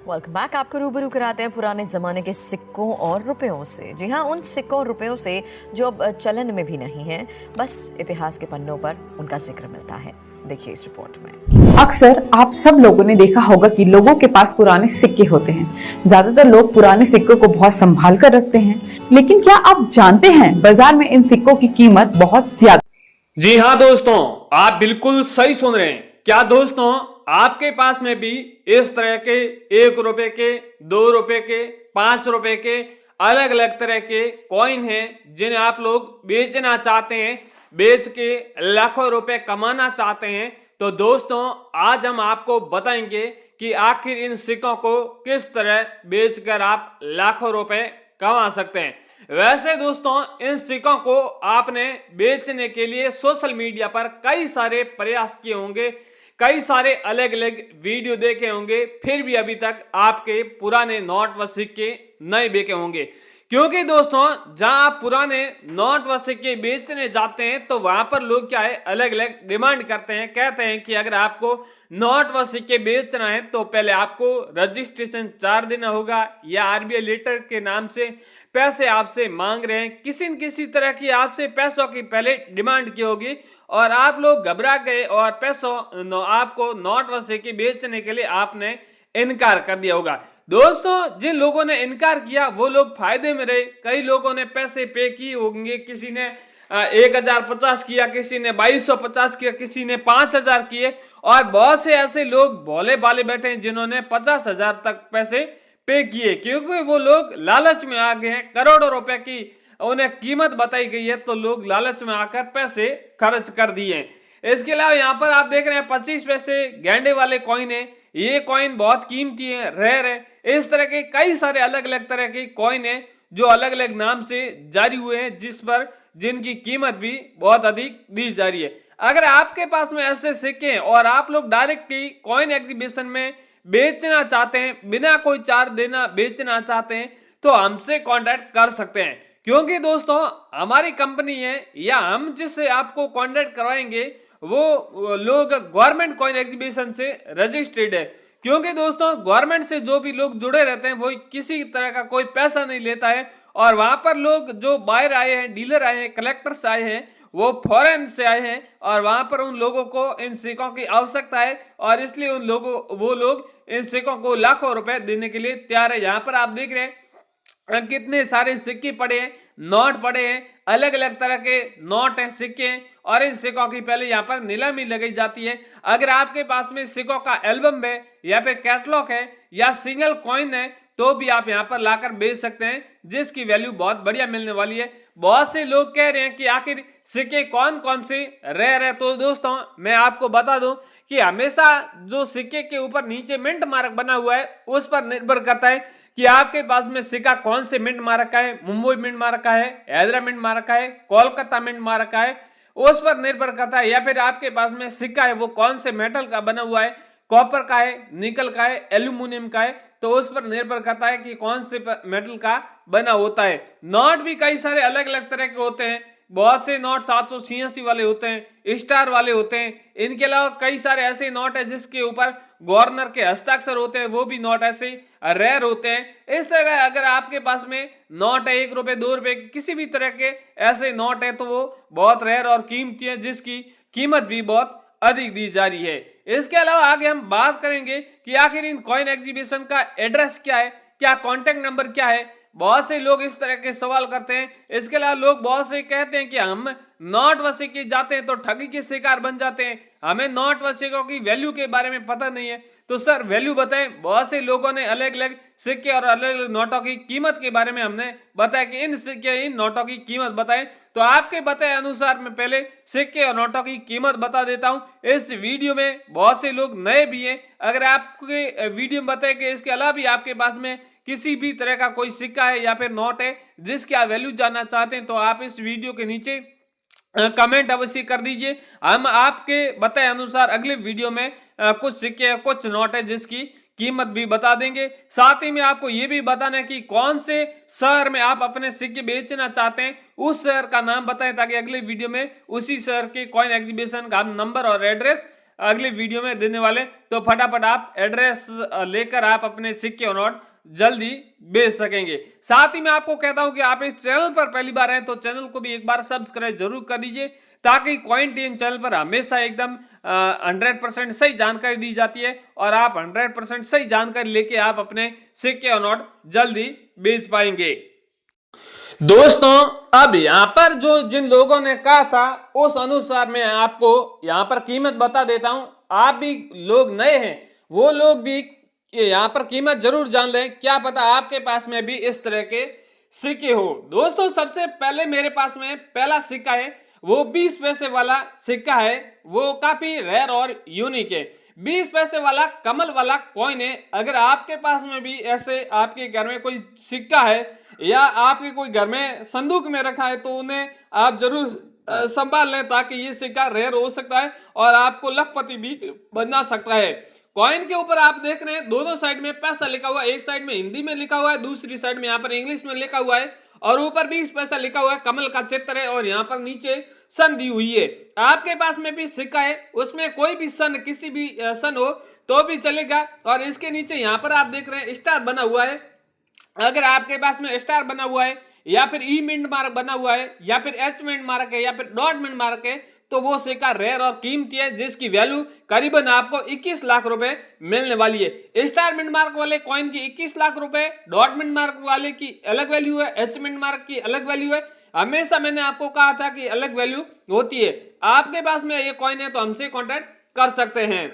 Welcome back. आपको रूबरू कराते हैं पुराने ज़माने के सिक्कों और रुपयों से। जी हाँ, उन सिक्कों और रुपयों से जो अब चलन में भी नहीं है, बस इतिहास के पन्नों पर उनका जिक्र मिलता है। देखिए इस रिपोर्ट में। अक्सर आप सब लोगों ने देखा होगा कि लोगों के पास पुराने सिक्के होते हैं। ज्यादातर लोग पुराने सिक्कों को बहुत संभाल कर रखते हैं, लेकिन क्या आप जानते हैं बाजार में इन सिक्कों की कीमत बहुत ज्यादा। जी हाँ दोस्तों, आप बिल्कुल सही सुन रहे हैं। क्या दोस्तों, आपके पास में भी इस तरह के 1 रुपए के, 2 रुपए के, 5 रुपए के अलग अलग तरह के कॉइन हैं जिन्हें आप लोग बेचना चाहते हैं, बेच के लाखों रुपए कमाना चाहते हैं। तो दोस्तों, आज हम आपको बताएंगे कि आखिर इन सिक्कों को किस तरह बेचकर आप लाखों रुपए कमा सकते हैं। वैसे दोस्तों, इन सिक्कों को आपने बेचने के लिए सोशल मीडिया पर कई सारे प्रयास किए होंगे, कई सारे अलग अलग वीडियो देखे होंगे, फिर भी अभी तक आपके पुराने नोट व सिक्के नहीं बिके होंगे। क्योंकि दोस्तों, जहां आप पुराने नोट व सिक्के बेचने जाते हैं तो वहां पर लोग क्या है, अलग अलग डिमांड करते हैं। कहते हैं कि अगर आपको नोट व सिक्के बेचना है तो पहले आपको रजिस्ट्रेशन चार्ज देना होगा, या आरबीआई लेटर के नाम से पैसे आपसे मांग रहे हैं। किसी न किसी तरह की आपसे पैसों की पहले डिमांड की होगी और आप लोग घबरा गए और पैसों आपको नोट व सिक्के बेचने के लिए आपने इनकार कर दिया होगा। दोस्तों, जिन लोगों ने इनकार किया वो लोग फायदे में रहे। कई लोगों ने पैसे पे किए होंगे, किसी ने 1050 किया, किसी ने 2250 किया, किसी ने 5000 किए, और बहुत से ऐसे लोग भोले भाले बैठे हैं जिन्होंने 50,000 तक पैसे पे किए, क्योंकि वो लोग लालच में आ गए हैं। करोड़ों रुपए की उन्हें कीमत बताई गई है तो लोग लालच में आकर पैसे खर्च कर दिए। इसके अलावा यहाँ पर आप देख रहे हैं 25 पैसे गेंडे वाले कॉइन है। ये कॉइन बहुत कीमती है, रेयर है। इस तरह के कई सारे अलग अलग तरह के कॉइन है जो अलग अलग नाम से जारी हुए हैं, जिस पर जिनकी कीमत भी बहुत अधिक दी जा रही है। अगर आपके पास में ऐसे सिक्के हैं और आप लोग डायरेक्टली कॉइन एग्जीबिशन में बेचना चाहते हैं, बिना कोई चार्ज देना बेचना चाहते हैं, तो हमसे कांटेक्ट कर सकते हैं। क्योंकि दोस्तों, हमारी कंपनी है या हम जिससे आपको कांटेक्ट करवाएंगे वो लोग गवर्नमेंट कॉइन एग्जीबिशन से रजिस्टर्ड है। क्योंकि दोस्तों, गवर्नमेंट से जो भी लोग जुड़े रहते हैं वो किसी तरह का कोई पैसा नहीं लेता है, और वहां पर लोग जो बाहर आए हैं, डीलर आए हैं, कलेक्टर्स आए हैं, वो फॉरेन से आए हैं, और वहां पर उन लोगों को इन सिक्कों की आवश्यकता है, और इसलिए वो लोग इन सिक्कों को लाखों रुपए देने के लिए तैयार है। यहाँ पर आप देख रहे हैं कितने सारे सिक्के पड़े हैं, नोट पड़े हैं, अलग अलग तरह के नोट हैं, सिक्के हैं, और इन सिक्कों की पहले यहाँ पर नीलामी लगाई जाती है। अगर आपके पास में सिक्कों का एल्बम है या फिर कैटलॉग है या सिंगल कॉइन है तो भी आप यहाँ पर लाकर बेच सकते हैं, जिसकी वैल्यू बहुत बढ़िया मिलने वाली है। बहुत से लोग कह रहे हैं कि आखिर सिक्के कौन कौन से रेयर है। तो दोस्तों, मैं आपको बता दूं कि हमेशा जो सिक्के के ऊपर नीचे मिंट मार्क बना हुआ है उस पर निर्भर करता है कि आपके पास में सिक्का कौन से मिंट मार्क का है। मुंबई मिंट मार्क का है, हैदराबाद मिंट मार्क का है, कोलकाता मिंट मार्क का है, उस पर निर्भर करता है। या फिर आपके पास में सिक्का है वो कौन से मेटल का बना हुआ है, कॉपर का है, निकल का है, एल्यूमिनियम का है, तो उस पर निर्भर करता है कि कौन से मेटल का बना होता है। नोट भी कई सारे अलग अलग तरह के होते हैं। बहुत से नोट 786 वाले होते हैं, स्टार वाले होते हैं। इनके अलावा कई सारे ऐसे नोट है जिसके ऊपर गवर्नर के हस्ताक्षर होते हैं, वो भी नोट ऐसे रेयर होते हैं। इस तरह का अगर आपके पास में नोट है 1 रुपए 2 रुपए किसी भी तरह के ऐसे नोट है तो वो बहुत रेयर और कीमती है, जिसकी कीमत भी बहुत अधिक दी जा रही है। इसके अलावा आगे हम बात करेंगे कि आखिर इन कॉइन एग्जीबिशन का एड्रेस क्या है, क्या कॉन्टेक्ट नंबर क्या है। बहुत से लोग इस तरह के सवाल करते हैं। इसके अलावा लोग बहुत से कहते हैं कि हम नोट व सिक्के जाते हैं तो ठगी के शिकार बन जाते हैं, हमें नोट व सिक्कों की वैल्यू के बारे में पता नहीं है। तो सर वैल्यू बताएं। बहुत से लोगों ने अलग अलग सिक्के और अलग अलग नोटों की कीमत के बारे में हमने बताया कि इन सिक्के इन नोटों की कीमत बताएं। तो आपके बताए अनुसार मैं पहले सिक्के और नोटों की कीमत बता देता हूं। इस वीडियो में बहुत से लोग नए भी हैं। अगर आपके वीडियो में बताए कि इसके अलावा भी आपके पास में किसी भी तरह का कोई सिक्का है या फिर नोट है जिसकी आप वैल्यू जानना चाहते हैं तो आप इस वीडियो के नीचे कमेंट अवश्य कर दीजिए। हम आपके बताए अनुसार अगले वीडियो में कुछ सिक्के कुछ नोट है जिसकी कीमत भी बता देंगे। साथ ही में आपको ये भी बताना है कि कौन से शहर में आप अपने सिक्के बेचना चाहते हैं, उस शहर का नाम बताएं ताकि अगले वीडियो में उसी शहर के कॉइन एग्जीबिशन का हम नंबर और एड्रेस अगली वीडियो में देने वाले, तो फटाफट आप एड्रेस लेकर आप अपने सिक्के और नोट जल्दी बेच सकेंगे। साथ ही मैं आपको कहता हूं कि आप इस चैनल पर पहली बार आए तो चैनल को भी एक बार सब्सक्राइब जरूर कर दीजिए, ताकि कॉइन टीम चैनल पर हमेशा एकदम 100% सही जानकारी दी जाती है और आप 100% सही जानकारी लेके आप अपने सिक्के और नोट जल्दी बेच पाएंगे। दोस्तों, अब यहाँ पर जो जिन लोगों ने कहा था उस अनुसार मैं आपको यहाँ पर कीमत बता देता हूं। आप भी लोग नए हैं, वो लोग भी यहाँ पर कीमत जरूर जान लें, क्या पता आपके पास में भी इस तरह के सिक्के हो। दोस्तों, सबसे पहले मेरे पास में पहला सिक्का है, वो 20 पैसे वाला सिक्का है, वो काफी रेयर और यूनिक है। 20 पैसे वाला कमल वाला कॉइन है। अगर आपके पास में भी ऐसे आपके घर में कोई सिक्का है या आपके कोई घर में संदूक में रखा है, तो उन्हें आप जरूर संभाल लें, ताकि ये सिक्का रेयर हो सकता है और आपको लखपति भी बना सकता है। कॉइन के ऊपर आप देख रहे हैं दोनों साइड में पैसा लिखा हुआ है, एक साइड में हिंदी में लिखा हुआ है, दूसरी साइड में यहाँ पर इंग्लिश में लिखा हुआ है, और ऊपर 20 पैसा लिखा हुआ है, कमल का चित्र है और यहाँ पर नीचे सन दी हुई है। आपके पास में भी सिक्का है, उसमें कोई भी सन, किसी भी सन हो तो भी चलेगा, और इसके नीचे यहाँ पर आप देख रहे हैं स्टार बना हुआ है। अगर आपके पास में स्टार बना हुआ है या फिर ई मिंट मार्क बना हुआ है या फिर एच मिंट मार्क है या फिर डॉट मिंट मार्क है, तो वो सिक्का रेयर और कीमती है, जिसकी वैल्यू करीबन आपको 21 लाख रुपए मिलने वाली है। स्टार मिंट मार्क वाले कॉइन की 21 लाख रुपए, डॉट मिंट मार्क वाले की अलग वैल्यू है, एच मिंट मार्क की अलग वैल्यू है। हमेशा मैंने आपको कहा था कि अलग वैल्यू होती है। आपके पास में ये कॉइन है तो हमसे कॉन्टेक्ट कर सकते हैं।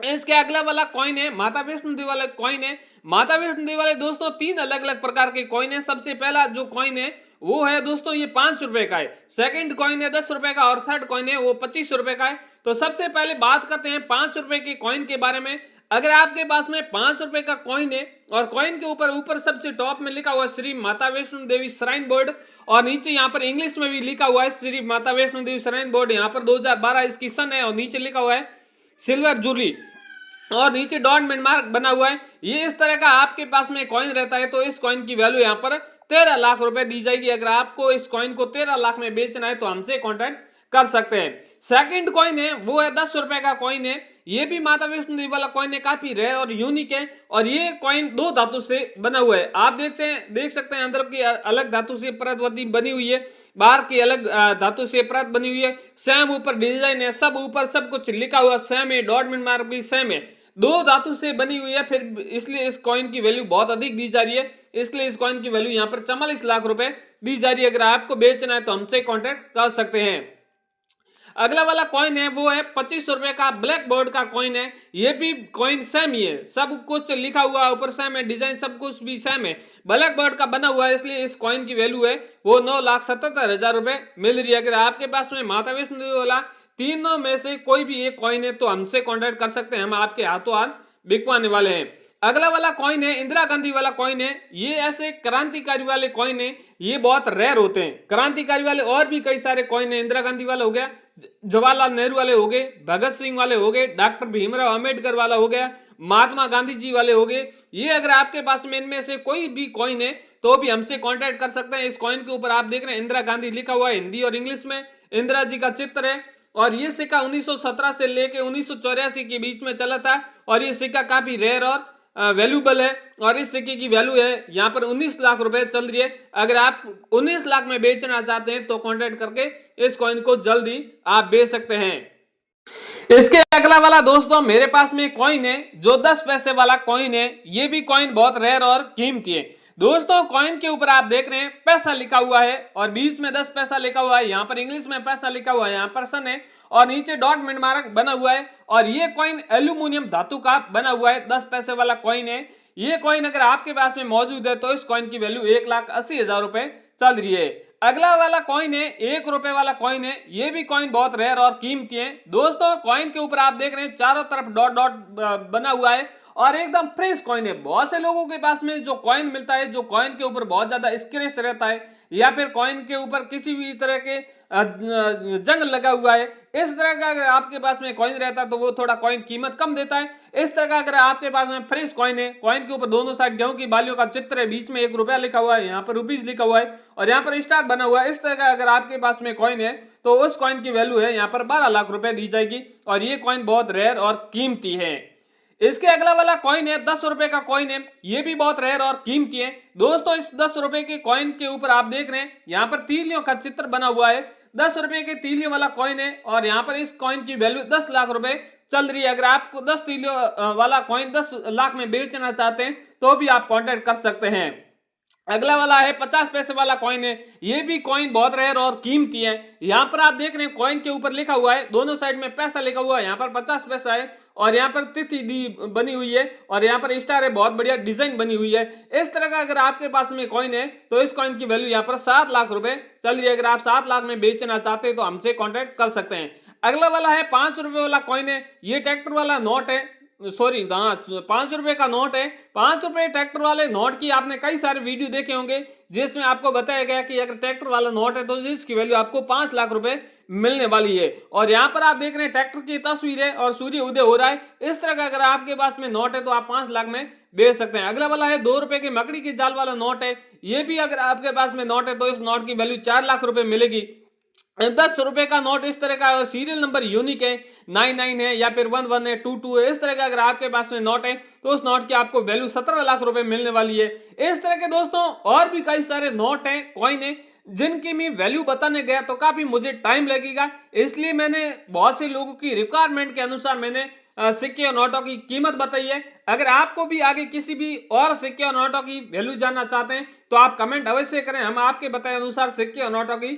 इसके अगला वाला कॉइन है माता वैष्णो देवी वाला कॉइन है। माता वैष्णो देवी वाले दोस्तों 3 अलग अलग प्रकार के कॉइन है। सबसे पहला जो कॉइन है वो है दोस्तों ये 5 रुपए का है, सेकंड कॉइन है 10 रुपए का और थर्ड कॉइन है वो 25 रुपए का है। तो सबसे पहले बात करते हैं 5 रुपए के कॉइन के बारे में। अगर आपके पास में 5 रुपए का कॉइन है और कॉइन के ऊपर सबसे टॉप में लिखा हुआ है श्री माता वैष्णो देवी श्राइन बोर्ड, और नीचे यहाँ पर इंग्लिश में भी लिखा हुआ है श्री माता वैष्णो देवी श्राइन बोर्ड, यहाँ पर 2012 इसकी सन है, और नीचे लिखा हुआ है सिल्वर जुबली, और नीचे डॉट मिंट मार्क बना हुआ है। ये इस तरह का आपके पास में कॉइन रहता है, तो इस कॉइन की वैल्यू यहाँ पर 13 लाख रुपए दी जाएगी। अगर आपको इस कॉइन को 13 लाख में बेचना है तो हमसे कॉन्टेक्ट कर सकते हैं। सेकंड कॉइन है वो है 10 रुपए का कॉइन है। ये भी माता वैष्णो देवी वाला कॉइन है, काफी रेयर और यूनिक है, और ये कॉइन 2 धातु से बना हुआ है। आप देख सकते हैं अंदर की अलग धातु से परत बनी हुई है, बाहर की अलग धातु से परत बनी हुई है, सेम ऊपर डिजाइन है, सब ऊपर सब कुछ लिखा हुआ सेम है, डॉट मिंट मार्क भी सेम है, 2 धातु से बनी हुई है। फिर इसलिए इस कॉइन की वैल्यू बहुत अधिक दी जा रही है, इसलिए इस कॉइन की वैल्यू यहाँ पर 44 लाख रुपए दी जा रही है। अगर आपको बेचना है तो हमसे कॉन्टेक्ट कर सकते हैं। अगला वाला कॉइन है वो है 25 रुपए का ब्लैक बोर्ड का कॉइन है। ये भी कॉइन सेम ही है, सब कुछ लिखा हुआ ऊपर सेम है, डिजाइन सब कुछ भी सेम है, ब्लैक बोर्ड का बना हुआ है, इसलिए इस कॉइन की वैल्यू है वो 9,77,000 रुपए मिल रही है। अगर आपके पास में माता वैष्णो देवी वाला तीनों में से कोई भी एक कॉइन है तो हमसे कॉन्टेक्ट कर सकते हैं, हम आपके हाथों हाथ बिकवाने वाले हैं। अगला वाला कॉइन है इंदिरा गांधी वाला कॉइन है। ये ऐसे क्रांतिकारी वाले कॉइन है, ये बहुत रेयर होते हैं। क्रांतिकारी वाले और भी कई सारे कॉइन है, इंदिरा गांधी वाला हो गया, जवाहरलाल नेहरू वाले हो गए, भगत सिंह वाले हो गए, डॉक्टर भीमराव अंबेडकर वाला हो गया, महात्मा गांधी जी वाले हो गए। ये अगर आपके पास में इनमें से कोई भी कॉइन है तो भी हमसे कॉन्टेक्ट कर सकते हैं। इस कॉइन के ऊपर आप देख रहे हैं इंदिरा गांधी लिखा हुआ है, हिंदी और इंग्लिश में इंदिरा जी का चित्र है, और ये सिक्का 1917 से लेके 1984 के बीच में चला था, और ये सिक्का काफी रेयर और वैल्यूबल है, और इस सिक्के की वैल्यू है यहाँ पर 19 लाख रुपए चल रही है। अगर आप 19 लाख में बेचना चाहते हैं तो कांटेक्ट करके इस कॉइन को जल्दी आप बेच सकते हैं। इसके अगला वाला दोस्तों मेरे पास में कॉइन है जो 10 पैसे वाला कॉइन है। ये भी कॉइन बहुत रेयर और कीमती है। दोस्तों कॉइन के ऊपर आप देख रहे हैं पैसा लिखा हुआ है, और बीच में 10 पैसा लिखा हुआ है, यहाँ पर इंग्लिश में पैसा लिखा हुआ है, यहाँ पर सन है, और नीचे डॉट मिंट मार्क बना हुआ है, और ये कॉइन एल्यूमिनियम धातु का बना हुआ है, 10 पैसे वाला कॉइन है। ये कॉइन अगर आपके पास में मौजूद है तो इस कॉइन की वैल्यू 1,80,000 रुपए चल रही है। अगला वाला कॉइन है 1 रुपए वाला कॉइन है। ये भी कॉइन बहुत रेयर और कीमती है। दोस्तों कॉइन के ऊपर आप देख रहे हैं चारों तरफ डॉट डॉट बना हुआ है, और एकदम फ्रेश कॉइन है। बहुत से लोगों के पास में जो कॉइन मिलता है, जो कॉइन के ऊपर बहुत ज्यादा स्क्रैच रहता है, या फिर कॉइन के ऊपर किसी भी तरह के जंग लगा हुआ है। इस तरह का अगर आपके पास में कॉइन रहता है तो वो थोड़ा कॉइन कीमत कम देता है। इस तरह का अगर आपके पास में फ्रेश कॉइन है, कॉइन के ऊपर दोनों साइड गेहूं की बालियों का चित्र है, बीच में 1 रुपया लिखा हुआ है, यहाँ पर रुपीज लिखा हुआ है और यहाँ पर स्टार बना हुआ है, इस तरह का अगर आपके पास में कॉइन है तो उस कॉइन की वैल्यू है यहाँ पर 12 लाख रुपए दी जाएगी और ये कॉइन बहुत रेयर और कीमती है। इसके अगला वाला कॉइन है 10 रुपए का कॉइन है, ये भी बहुत रेयर और कीमती है। दोस्तों इस 10 रुपए के कॉइन के ऊपर आप देख रहे हैं यहाँ पर तीलियों का चित्र बना हुआ है। 10 रुपए के तीलियों वाला कॉइन है और यहाँ पर इस कॉइन की वैल्यू 10 लाख रुपए चल रही है। अगर आपको 10 तीलियों वाला कॉइन 10 लाख में बेचना चाहते हैं तो भी आप कॉन्टेक्ट कर सकते हैं। अगला वाला है 50 पैसे वाला कॉइन है, ये भी कॉइन बहुत रेयर और कीमती है। यहाँ पर आप देख रहे हैं कॉइन के ऊपर लिखा हुआ है, दोनों साइड में पैसा लिखा हुआ है, यहाँ पर 50 पैसा है और यहाँ पर तिथि दी बनी हुई है और यहाँ पर स्टार है, बहुत बढ़िया डिजाइन बनी हुई है। इस तरह का अगर आपके पास में कॉइन है तो इस कॉइन की वैल्यू यहाँ पर 7 लाख रुपए चल रही है। अगर आप 7 लाख में बेचना चाहते हैं तो हमसे कॉन्टेक्ट कर सकते हैं। अगला वाला है 5 रुपए वाला कॉइन है, ये ट्रैक्टर वाला नोट है, सॉरी 5 रुपए का नोट है। 5 रुपए ट्रैक्टर वाले नोट की आपने कई सारे वीडियो देखे होंगे जिसमें आपको बताया गया कि अगर ट्रैक्टर वाला नोट है तो इसकी वैल्यू आपको 5 लाख रुपए मिलने वाली है। और यहाँ पर आप देख रहे हैं ट्रैक्टर की तस्वीर है और सूर्य उदय हो रहा है। इस तरह का अगर आपके पास में नोट है तो आप 5 लाख में बेच सकते हैं। अगला वाला है 2 रुपए की मकड़ी की जाल वाला नोट है, ये भी अगर आपके पास में नोट है तो इस नोट की वैल्यू 4 लाख रुपए मिलेगी। 10 रुपए का नोट इस तरह का सीरियल नंबर यूनिक है, 99 है या फिर 11 है, 22 है, इस तरह का अगर आपके पास में नोट है तो उस नोट की आपको वैल्यू 17 लाख रुपए मिलने वाली है। इस तरह के दोस्तों और भी कई सारे नोट हैं, कॉइन है जिनकी मैं वैल्यू बताने गया तो काफी मुझे टाइम लगेगा, इसलिए मैंने बहुत से लोगों की रिक्वायरमेंट के अनुसार मैंने सिक्के और नोटों की कीमत बताई है। अगर आपको भी आगे किसी भी और सिक्के और नोटों की वैल्यू जानना चाहते हैं तो आप कमेंट अवश्य करें, हम आपके बताए अनुसार सिक्के और नोटों की